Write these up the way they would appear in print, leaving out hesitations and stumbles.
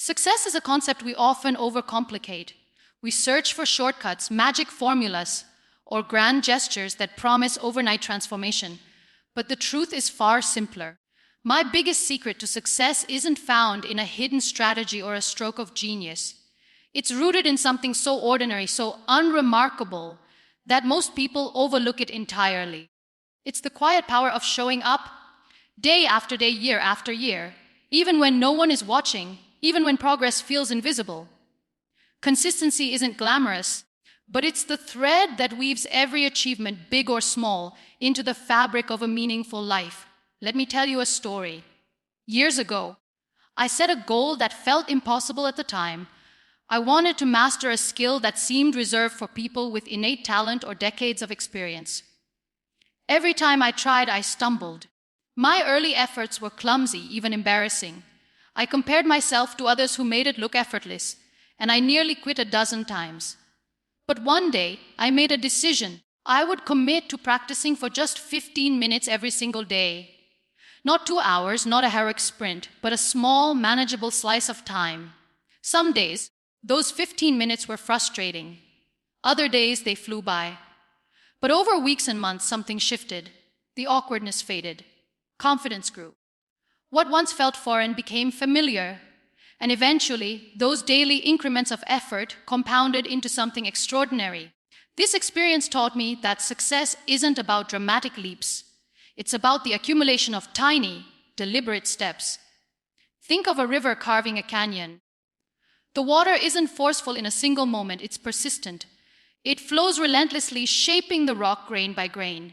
Success is a concept we often overcomplicate. We search for shortcuts, magic formulas, or grand gestures that promise overnight transformation. But the truth is far simpler. My biggest secret to success isn't found in a hidden strategy or a stroke of genius. It's rooted in something so ordinary, so unremarkable, that most people overlook it entirely. It's the quiet power of showing up day after day, year after year, even when no one is watching, even when progress feels invisible. Consistency isn't glamorous, but it's the thread that weaves every achievement, big or small, into the fabric of a meaningful life. Let me tell you a story. Years ago, I set a goal that felt impossible at the time. I wanted to master a skill that seemed reserved for people with innate talent or decades of experience. Every time I tried, I stumbled. My early efforts were clumsy, even embarrassing. I compared myself to others who made it look effortless, and I nearly quit a dozen times. But one day, I made a decision. I would commit to practicing for just 15 minutes every single day. Not 2 hours, not a heroic sprint, but a small, manageable slice of time. Some days, those 15 minutes were frustrating. Other days, they flew by. But over weeks and months, something shifted. The awkwardness faded. Confidence grew. What once felt foreign became familiar. And eventually, those daily increments of effort compounded into something extraordinary. This experience taught me that success isn't about dramatic leaps. It's about the accumulation of tiny, deliberate steps. Think of a river carving a canyon. The water isn't forceful in a single moment, it's persistent. It flows relentlessly, shaping the rock grain by grain.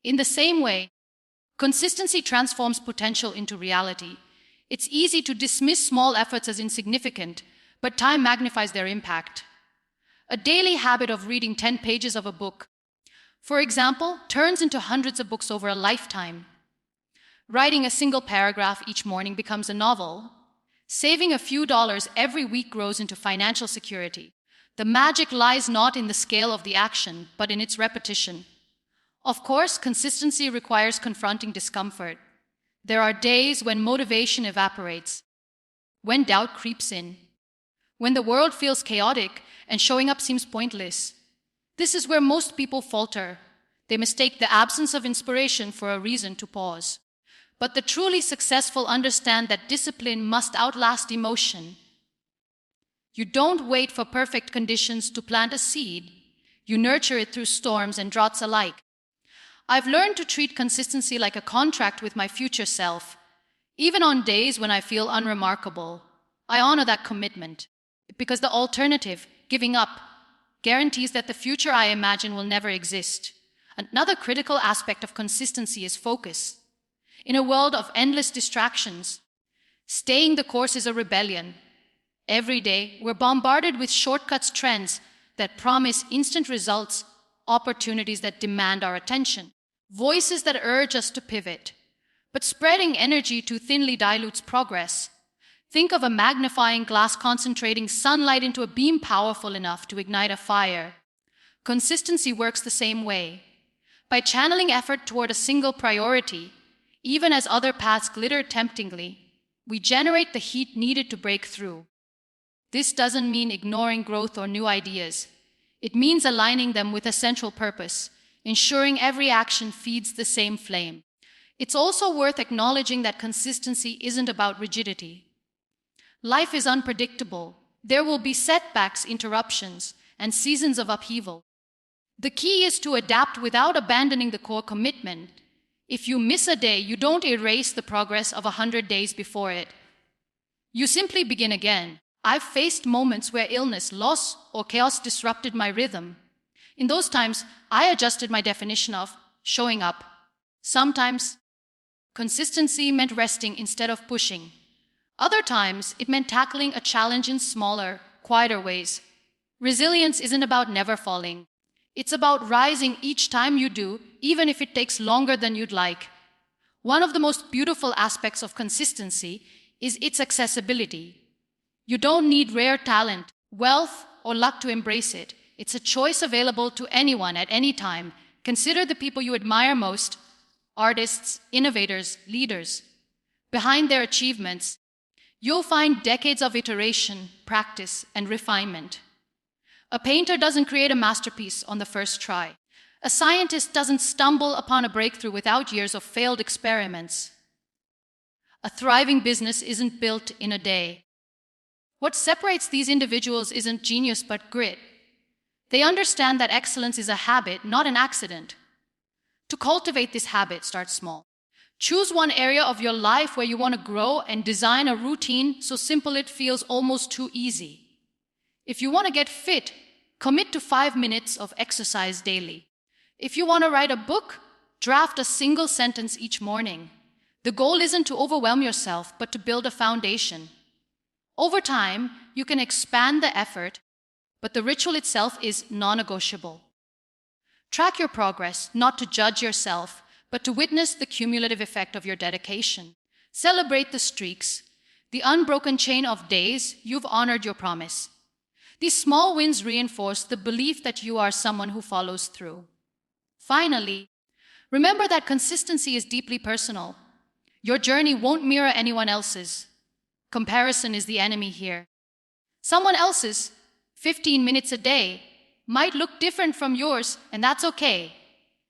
In the same way, consistency transforms potential into reality. It's easy to dismiss small efforts as insignificant, but time magnifies their impact. A daily habit of reading 10 pages of a book, for example, turns into hundreds of books over a lifetime. Writing a single paragraph each morning becomes a novel. Saving a few dollars every week grows into financial security. The magic lies not in the scale of the action, but in its repetition. Of course, consistency requires confronting discomfort. There are days when motivation evaporates, when doubt creeps in, when the world feels chaotic and showing up seems pointless. This is where most people falter. They mistake the absence of inspiration for a reason to pause. But the truly successful understand that discipline must outlast emotion. You don't wait for perfect conditions to plant a seed. You nurture it through storms and droughts alike. I've learned to treat consistency like a contract with my future self. Even on days when I feel unremarkable, I honor that commitment. Because the alternative, giving up, guarantees that the future I imagine will never exist. Another critical aspect of consistency is focus. In a world of endless distractions, staying the course is a rebellion. Every day, we're bombarded with shortcuts, trends that promise instant results, opportunities that demand our attention, voices that urge us to pivot. But spreading energy too thinly dilutes progress. Think of a magnifying glass concentrating sunlight into a beam powerful enough to ignite a fire. Consistency works the same way. By channeling effort toward a single priority, even as other paths glitter temptingly, we generate the heat needed to break through. This doesn't mean ignoring growth or new ideas. It means aligning them with a central purpose, ensuring every action feeds the same flame. It's also worth acknowledging that consistency isn't about rigidity. Life is unpredictable. There will be setbacks, interruptions, and seasons of upheaval. The key is to adapt without abandoning the core commitment. If you miss a day, you don't erase the progress of 100 days before it. You simply begin again. I've faced moments where illness, loss, or chaos disrupted my rhythm. In those times, I adjusted my definition of showing up. Sometimes, consistency meant resting instead of pushing. Other times, it meant tackling a challenge in smaller, quieter ways. Resilience isn't about never falling. It's about rising each time you do, even if it takes longer than you'd like. One of the most beautiful aspects of consistency is its accessibility. You don't need rare talent, wealth, or luck to embrace it. It's a choice available to anyone at any time. Consider the people you admire most, artists, innovators, leaders. Behind their achievements, You'll find decades of iteration, practice, and refinement. A painter doesn't create a masterpiece on the first try. A scientist doesn't stumble upon a breakthrough without years of failed experiments. A thriving business isn't built in a day. What separates these individuals isn't genius but grit. They understand that excellence is a habit, not an accident. To cultivate this habit, start small. Choose one area of your life where you want to grow and design a routine so simple it feels almost too easy. If you want to get fit, commit to 5 minutes of exercise daily. If you want to write a book, draft a single sentence each morning. The goal isn't to overwhelm yourself, but to build a foundation. Over time, you can expand the effort, but the ritual itself is non-negotiable. Track your progress, not to judge yourself, but to witness the cumulative effect of your dedication. Celebrate the streaks, the unbroken chain of days you've honored your promise. These small wins reinforce the belief that you are someone who follows through. Finally, remember that consistency is deeply personal. Your journey won't mirror anyone else's. Comparison is the enemy here. Someone else's 15 minutes a day might look different from yours, and that's okay.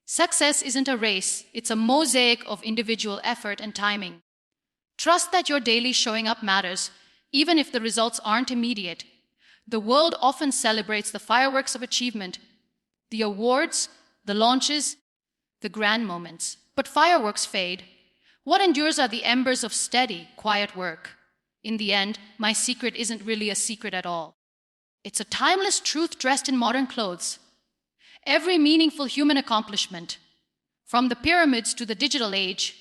Success isn't a race, it's a mosaic of individual effort and timing. Trust that your daily showing up matters, even if the results aren't immediate. The world often celebrates the fireworks of achievement, the awards, the launches, the grand moments. But fireworks fade. What endures are the embers of steady, quiet work. In the end, my secret isn't really a secret at all. It's a timeless truth dressed in modern clothes. Every meaningful human accomplishment, from the pyramids to the digital age,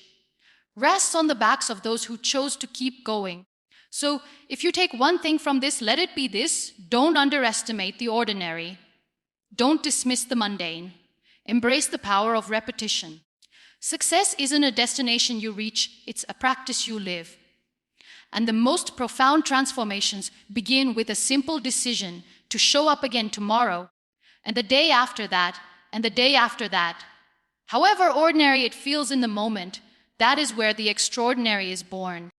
rests on the backs of those who chose to keep going. So, if you take one thing from this, let it be this: don't underestimate the ordinary. Don't dismiss the mundane. Embrace the power of repetition. Success isn't a destination you reach, it's a practice you live. And the most profound transformations begin with a simple decision to show up again tomorrow, and the day after that, and the day after that. However ordinary it feels in the moment, that is where the extraordinary is born.